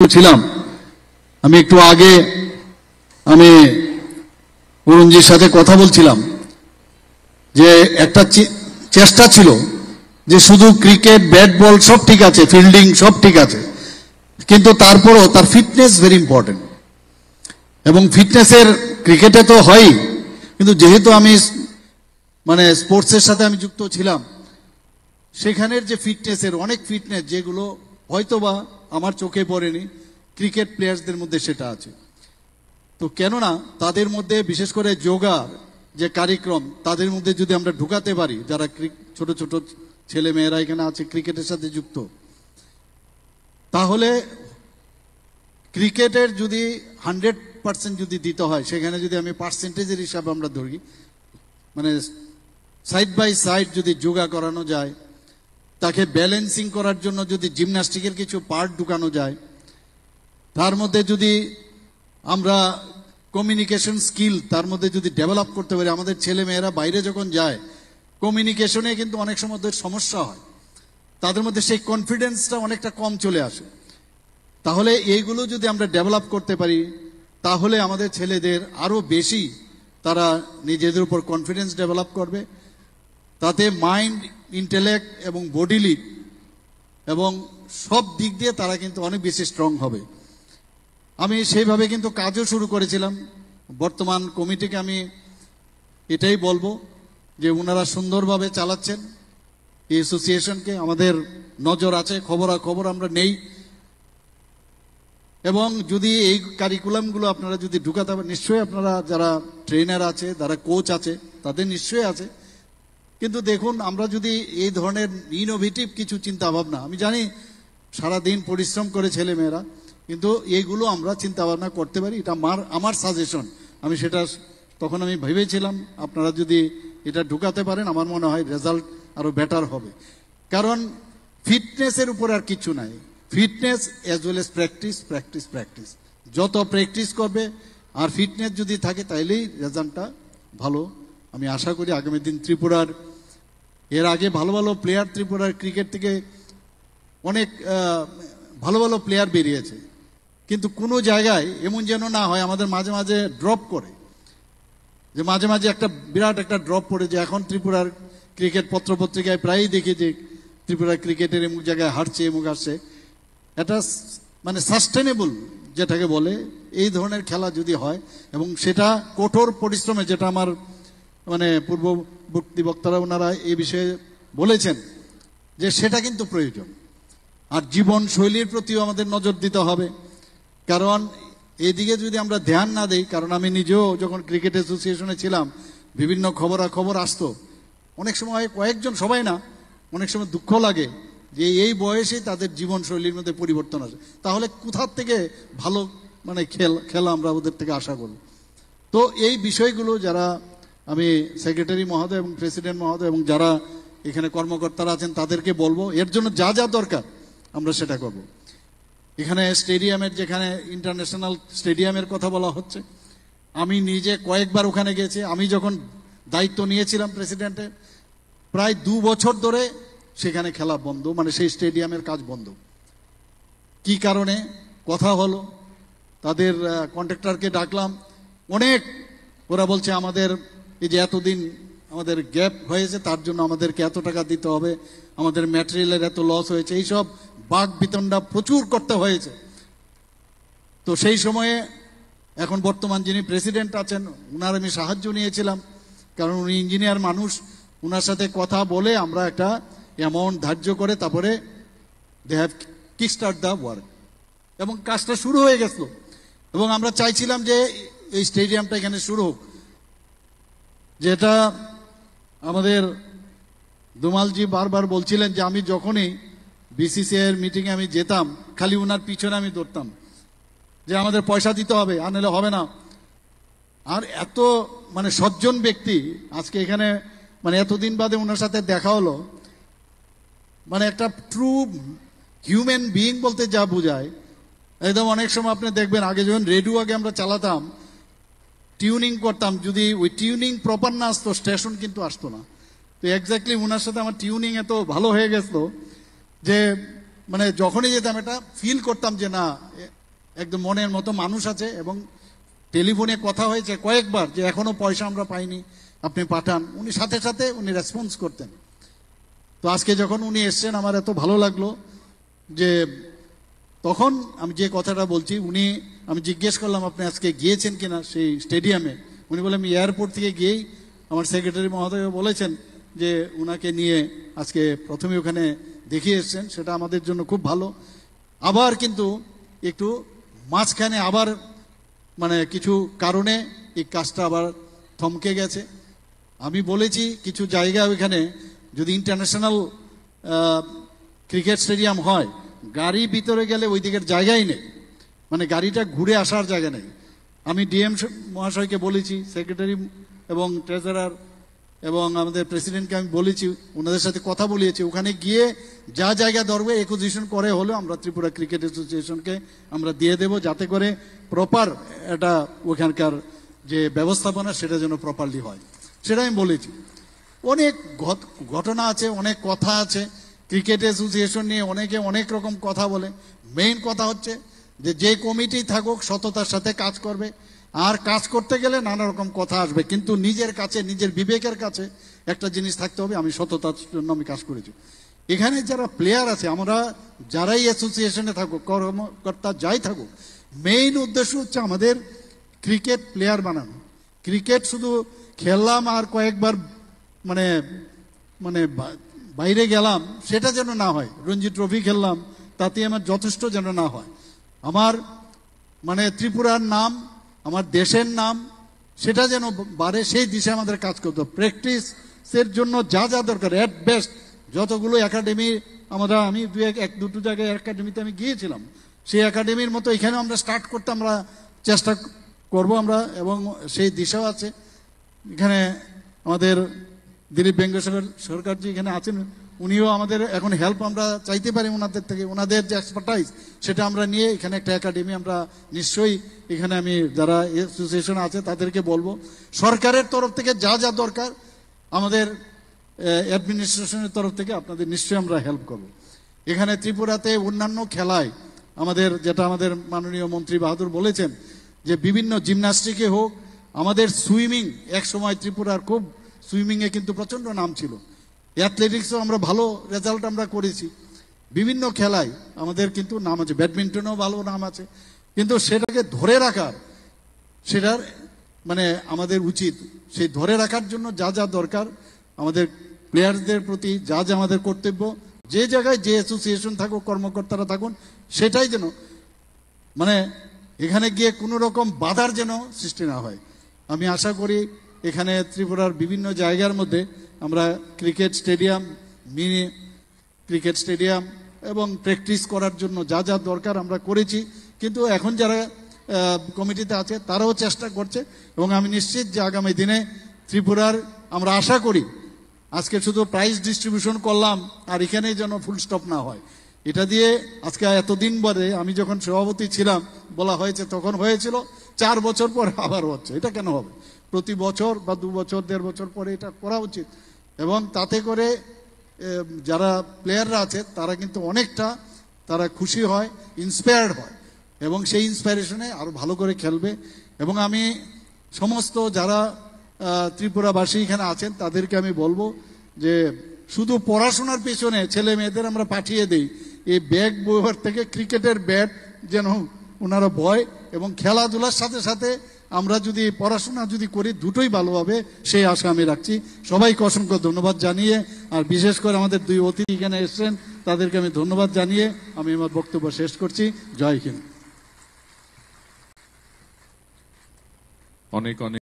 ছিলাম আমি একটু আগে আমি অরুণজির সাথে কথা বলছিলাম যে একটা চেষ্টা ছিল যে শুধু ক্রিকেট ব্যাট বল সব ঠিক আছে, ফিল্ডিং সব ঠিক আছে, কিন্তু তারপরও তার ফিটনেস ভেরি ইম্পর্টেন্ট। এবং ফিটনেসের ক্রিকেটে তো হয়ই, কিন্তু যেহেতু আমি মানে স্পোর্টসের সাথে আমি যুক্ত ছিলাম, সেখানের যে ফিটনেসের অনেক ফিটনেস যেগুলো হয়তোবা আমার চোখে পড়েনি, ক্রিকেট প্লেয়ার্সদের মধ্যে সেটা আছে। তো কেননা তাদের মধ্যে বিশেষ করে যোগার যে কার্যক্রম তাদের মধ্যে যদি আমরা ঢুকাতে পারি, যারা ছোট ছোট ছেলে মেয়েরা এখানে আছে ক্রিকেটের সাথে যুক্ত, তাহলে ক্রিকেটের যদি 100% যদি দিতে হয়, সেখানে যদি আমি পার্সেন্টেজের হিসাবে আমরা ধরি, মানে সাইড বাই সাইড যদি যোগা করানো যায়, তাকে ব্যালেন্সিং করার জন্য যদি জিমন্যাস্টিকের কিছু পার্ট ঢুকানো যায়, তার মধ্যে যদি আমরা কমিউনিকেশন স্কিল তার মধ্যে যদি ডেভেলপ করতে পারি, আমাদের ছেলে মেয়েরা বাইরে যখন যায় কমিউনিকেশনে কিন্তু অনেক সময় সমস্যা হয়, তাদের মধ্যে সেই কনফিডেন্সটা অনেকটা কম চলে আসে। তাহলে এইগুলো যদি আমরা ডেভেলপ করতে পারি, তাহলে আমাদের ছেলেদের আরো বেশি তারা নিজেদের উপর কনফিডেন্স ডেভেলপ করবে, তাতে মাইন্ড, ইন্টেলেক্ট এবং বডিলি এবং সব দিক দিয়ে তারা কিন্তু অনেক বেশি স্ট্রং হবে। আমি সেইভাবে কিন্তু কাজও শুরু করেছিলাম। বর্তমান কমিটিকে আমি এটাই বলবো যে ওনারা সুন্দরভাবে চালাচ্ছেন এই অ্যাসোসিয়েশনকে, আমাদের নজর আছে, খবরাখবর আমরা নেই। এবং যদি এই কারিকুলামগুলো আপনারা যদি ঢুকাতে পারেন, নিশ্চয়ই আপনারা যারা ট্রেনার আছে, যারা কোচ আছে, তাদের নিশ্চয়ই আছে, কিন্তু দেখুন আমরা যদি এই ধরনের ইনোভেটিভ কিছু চিন্তা ভাবনা, আমি জানি সারাদিন পরিশ্রম করে ছেলে মেয়েরা, কিন্তু এইগুলো আমরা চিন্তা ভাবনা করতে পারি, এটা আমার সাজেশন। আমি সেটা তখন আমি ভেবেছিলাম আপনারা যদি এটা ঢুকাতে পারেন, আমার মনে হয় রেজাল্ট আরো বেটার হবে। কারণ ফিটনেসের উপর আর কিছু নাই, fitness as well as practice practice practice. যত প্র্যাকটিস করবে আর ফিটনেস যদি থাকে, তাইলেই রেজাল্টটা ভালো। আমি আশা করি আগামী দিন ত্রিপুরার, এর আগে ভালো ভালো প্লেয়ার ত্রিপুরার ক্রিকেট থেকে অনেক ভালো ভালো প্লেয়ার বেরিয়েছে, কিন্তু কোনো জায়গায় এমন যেন না হয় আমাদের মাঝে মাঝে ড্রপ করে, যে মাঝে মাঝে একটা বিরাট একটা ড্রপ পড়ে, যে এখন ত্রিপুরার ক্রিকেট পত্রপত্রিকায় প্রায়ই দেখি যে ত্রিপুরার ক্রিকেটের এমুক জায়গায় হারছে, এমুক আসছে। এটা মানে সাস্টেনেবল যেটাকে বলে, এই ধরনের খেলা যদি হয় এবং সেটা কঠোর পরিশ্রমে, যেটা আমার মানে পূর্ববর্তী বক্তারা ওনারা এই বিষয়ে বলেছেন যে সেটা কিন্তু প্রয়োজন। আর জীবন শৈলীর প্রতিও আমাদের নজর দিতে হবে, কারণ এদিকে যদি আমরা ধ্যান না দিই, কারণ আমি নিজেও যখন ক্রিকেট অ্যাসোসিয়েশনে ছিলাম বিভিন্ন খবরাখবর আসতো, অনেক সময় কয়েকজন, সবাই না, অনেক সময় দুঃখ লাগে যে এই বয়সেই তাদের জীবন শৈলীর মধ্যে পরিবর্তন আসে। তাহলে কোথার থেকে ভালো মানে খেলা আমরা ওদের থেকে আশা করব? তো এই বিষয়গুলো যারা, আমি সেক্রেটারি মহোদয় এবং প্রেসিডেন্ট মহোদয় এবং যারা এখানে কর্মকর্তারা আছেন তাদেরকে বলবো, এর জন্য যা যা দরকার আমরা সেটা করব। এখানে স্টেডিয়ামের, যেখানে ইন্টারন্যাশনাল স্টেডিয়ামের কথা বলা হচ্ছে, আমি নিজে কয়েকবার ওখানে গেছি। আমি যখন দায়িত্ব নিয়েছিলাম প্রেসিডেন্টের, প্রায় 2 বছর ধরে সেখানে খেলা বন্ধ, মানে সেই স্টেডিয়ামের কাজ বন্ধ। কি কারণে? কথা হলো, তাদের কন্ট্রাক্টরকে ডাকলাম, অনেক ওরা বলছে আমাদের এই যে এতদিন আমাদের গ্যাপ হয়েছে, তার জন্য আমাদেরকে এত টাকা দিতে হবে, আমাদের ম্যাটেরিয়ালের এত লস হয়েছে, এইসব বাক বিতণ্ডা প্রচুর করতে হয়েছে। তো সেই সময়ে এখন বর্তমান যিনি প্রেসিডেন্ট আছেন, উনার আমি সাহায্য নিয়েছিলাম, কারণ উনি ইঞ্জিনিয়ার মানুষ। উনার সাথে কথা বলে আমরা একটা অ্যামাউন্ট ধার্য করে তারপরে they have kick start the work, এবং কাজটা শুরু হয়ে গেছিল। এবং আমরা চাইছিলাম যে এই স্টেডিয়ামটা এখানে শুরু হোক, যেটা আমাদের দুমালজি বারবার বলছিলেন যে আমি যখনই বিসিসিআই এর মিটিংয়ে আমি যেতাম, খালি ওনার পিছনে আমি দৌড়তাম যে আমাদের পয়সা দিতে হবে, আর নাহলে হবে না। আর এত মানে সজ্জন ব্যক্তি, আজকে এখানে মানে এতদিন বাদে ওনার সাথে দেখা হলো, মানে একটা ট্রু হিউম্যান বিইং বলতে যা বোঝায় একদম। অনেক সময় আপনি দেখবেন আগে যখন রেডিও আগে আমরা চালাতাম, টিউনিং করতাম, যদি ওই টিউনিং প্রপার না আসতো স্টেশন কিন্তু আসতো না। তো এক্স্যাক্টলি ওনার সাথে আমার টিউনিং এত ভালো হয়ে গেছিল যে মানে যখনই যেতাম এটা ফিল করতাম যে না একদম মনের মতো মানুষ আছে। এবং টেলিফোনে কথা হয়েছে কয়েকবার যে এখনো পয়সা আমরা পাইনি, আপনি পাঠান, উনি সাথে সাথে উনি রেসপন্স করতেন। তো আজকে যখন উনি এসছেন আমার এত ভালো লাগলো যে তখন আমি যে কথাটা বলছি, আমি জিজ্ঞেস করলাম আপনি আজকে গিয়েছেন কিনা সেই স্টেডিয়ামে। উনি বলে আমি এয়ারপোর্ট থেকে গিয়েই, আমার সেক্রেটারি মহোদয় বলেছেন যে উনাকে নিয়ে আজকে প্রথমে ওখানে দেখিয়ে এসছেন, সেটা আমাদের জন্য খুব ভালো। আবার কিন্তু একটু মাঝখানে আবার মানে কিছু কারণে এই কাজটা আবার থমকে গেছে। আমি বলেছি কিছু জায়গা ওইখানে যদি ইন্টারন্যাশনাল ক্রিকেট স্টেডিয়াম হয়, গাড়ি ভিতরে গেলে ওই দিকের জায়গাই নেই, মানে গাড়িটা ঘুরে আসার জায়গা নেই। আমি ডিএম মহাশয়কে বলেছি, সেক্রেটারি এবং ট্রেজারার এবং আমাদের প্রেসিডেন্টকে আমি বলেছি, ওনাদের সাথে কথা বলিয়েছি, ওখানে গিয়ে যা জায়গা দরবে একুজিশন করে হলেও আমরা ত্রিপুরা ক্রিকেট অ্যাসোসিয়েশনকে আমরা দিয়ে দেব, যাতে করে প্রপার এটা ওখানকার যে ব্যবস্থাপনা সেটা যেন প্রপারলি হয়, সেটা আমি বলেছি। অনেক ঘটনা আছে, অনেক কথা আছে ক্রিকেট অ্যাসোসিয়েশন নিয়ে, অনেকে অনেক রকম কথা বলে। মেইন কথা হচ্ছে যে কমিটি থাকুক সততার সাথে কাজ করবে, আর কাজ করতে গেলে নানা রকম কথা আসবে, কিন্তু নিজের কাছে নিজের বিবেকের কাছে একটা জিনিস থাকতে হবে, আমি সততার জন্য আমি কাজ করেছি। এখানে যারা প্লেয়ার আছে, আমরা যারাই অ্যাসোসিয়েশনে থাকুক, কর্মকর্তা যাই থাকুক, মেইন উদ্দেশ্য হচ্ছে আমাদের ক্রিকেট প্লেয়ার বানানো। ক্রিকেট শুধু খেললাম আর কয়েকবার মানে মানে বাইরে গেলাম সেটা যেন না হয়, রঞ্জি ট্রফি খেললাম তাতে আমার যথেষ্ট যেন না হয়। আমার মানে ত্রিপুরার নাম, আমার দেশের নাম সেটা যেন বাড়ে, সেই দিশে আমাদের কাজ করতে হবে। প্র্যাকটিসের জন্য যা যা দরকার, অ্যাট বেস্ট যতগুলো একাডেমি আমি এক দুটো জায়গায় একাডেমিতে আমি গিয়েছিলাম, সেই একাডেমির মতো এখানে আমরা স্টার্ট করতে আমরা চেষ্টা করব আমরা, এবং সেই দিশাও আছে। এখানে আমাদের দিলীপ বেঙ্গেশ্বর সরকারজি এখানে আছেন, উনিও আমাদের এখন হেল্প আমরা চাইতে পারি ওনাদের থেকে, ওনাদের যে এক্সপার্টাইজ সেটা আমরা নিয়ে এখানে একটা একাডেমি আমরা নিশ্চয়ই এখানে আমি যারা অ্যাসোসিয়েশন আছে তাদেরকে বলবো, সরকারের তরফ থেকে যা যা দরকার আমাদের অ্যাডমিনিস্ট্রেশনের তরফ থেকে আপনাদের নিশ্চয়ই আমরা হেল্প করব। এখানে ত্রিপুরাতে অন্যান্য খেলায় আমাদের যেটা আমাদের মাননীয় মন্ত্রী বাহাদুর বলেছেন যে বিভিন্ন জিমন্যাস্টিকে হোক, আমাদের সুইমিং এক সময় ত্রিপুরার খুব সুইমিংয়ে কিন্তু প্রচণ্ড নাম ছিল, অ্যাথলেটিক্সও আমরা ভালো রেজাল্ট আমরা করেছি, বিভিন্ন খেলায় আমাদের কিন্তু নাম আছে, ব্যাডমিন্টনেও ভালো নাম আছে, কিন্তু সেটাকে ধরে রাখার সেটার মানে আমাদের উচিত, সেই ধরে রাখার জন্য যা যা দরকার আমাদের প্লেয়ারদের প্রতি যা যা আমাদের কর্তব্য, যে জায়গায় যে অ্যাসোসিয়েশন থাকুক, কর্মকর্তারা থাকুন, সেটাই যেন মানে এখানে গিয়ে কোনো রকম বাধার যেন সৃষ্টি না হয়। আমি আশা করি এখানে ত্রিপুরার বিভিন্ন জায়গার মধ্যে আমরা cricket stadium, mini cricket stadium এবং প্র্যাকটিস করার জন্য যা যা দরকার আমরা করেছি, কিন্তু এখন যারা কমিটিতে আছে তারাও চেষ্টা করছে, এবং আমি নিশ্চিত যে আগামী দিনে ত্রিপুরার আমরা আশা করি আজকে শুধু প্রাইজ ডিস্ট্রিবিউশন করলাম আর এখানেই যেন ফুল স্টপ না হয়। এটা দিয়ে আজকে এতদিন পরে আমি যখন সভাপতি ছিলাম বলা হয়েছে, তখন হয়েছিল 4 বছর পরে আবার হচ্ছে, এটা কেন হবে? প্রতি বছর বা 2 বছর 1.5 বছর পরে এটা করা উচিত, এবং তাতে করে যারা প্লেয়াররা আছে তারা কিন্তু অনেকটা তারা খুশি হয়, ইন্সপায়ার্ড হয়, এবং সেই ইন্সপায়ারেশনে আরো ভালো করে খেলবে। এবং আমি সমস্ত যারা ত্রিপুরাবাসী এখানে আছেন তাদেরকে আমি বলবো যে শুধু পড়াশোনার পেছনে ছেলে মেয়েদের আমরা পাঠিয়ে দেই, এই ব্যাগ বইয়ের থেকে ক্রিকেটের ব্যাট যেন ওনারা বয়, এবং খেলাধুলার সাথে সাথে আমরা যদি পড়াশোনা যদি করি দুটোই ভালো হবে, সেই আশা আমি রাখছি। সবাইকে অসংখ্য ধন্যবাদ জানিয়ে, আর বিশেষ করে আমাদের 2 অতিথি এখানে এসেছেন তাদেরকে আমি ধন্যবাদ জানিয়ে আমি আমার বক্তব্য শেষ করছি। জয় হিন্দ। অনেক অনেক